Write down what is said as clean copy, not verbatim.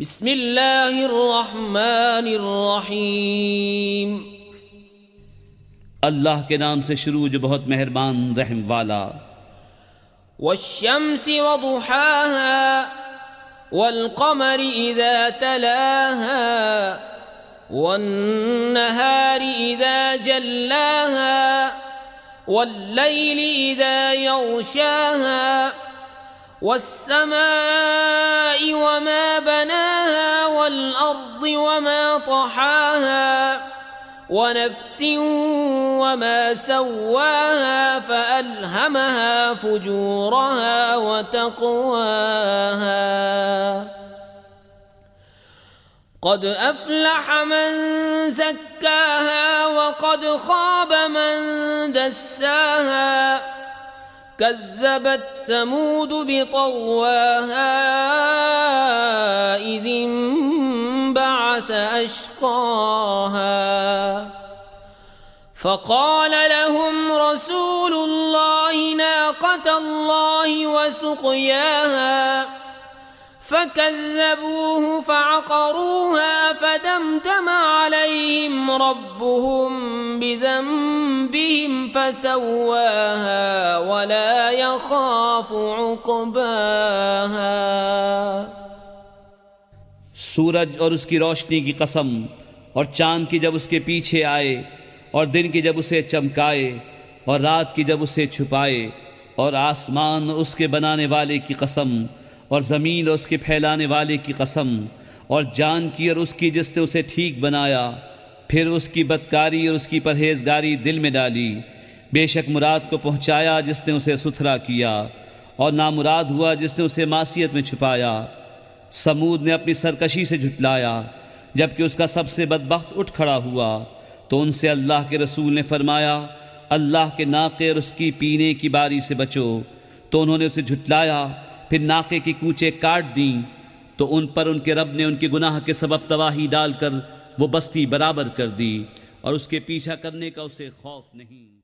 بسم اللہ الرحمن الرحیم۔ اللہ کے نام سے شروع جو بہت مہربان رحم والا۔ والشمس وضحاها والقمر اذا تلاها والنهار اذا جلاها والليل اذا يغشاها والسماء وما بناها والأرض وما طحاها ونفس وما سواها فألهمها فجورها وتقواها قد أفلح من زكاها وقد خاب من دساها كذبت ثمود بطغواها إذ انبعث أشقاها فقال لهم رسول الله ناقة الله وسقياها فكذبوه فعقروها فدمدم عليهم ربهم بذنبهم فسواها ولا يخاف عقباها۔ سورج اور اس کی روشنی کی قسم، اور چاند کی جب اس کے پیچھے آئے، اور دن کی جب اسے چمکائے، اور رات کی جب اسے چھپائے، اور آسمان اس کے بنانے والے کی قسم، اور زمین اور اس کے پھیلانے والے کی قسم، اور جان کی اور اس کی جس نے اسے ٹھیک بنایا، پھر اس کی بدکاری اور اس کی پرہیزگاری دل میں ڈالی۔ بے شک مراد کو پہنچایا جس نے اسے ستھرا کیا، اور نامراد ہوا جس نے اسے معصیت میں چھپایا۔ سمود نے اپنی سرکشی سے جھٹلایا، جبکہ اس کا سب سے بدبخت اٹھ کھڑا ہوا، تو ان سے اللہ کے رسول نے فرمایا اللہ کے ناقے اور اس کی پینے کی باری سے بچو، تو انہوں نے اسے جھٹلایا، پھر ناقے کی کوچیں کاٹ دیں، تو ان پر ان کے رب نے ان کے گناہ کے سبب تباہی ڈال کر وہ بستی برابر کر دی، اور اس کے پیچھا کرنے کا اسے خوف نہیں۔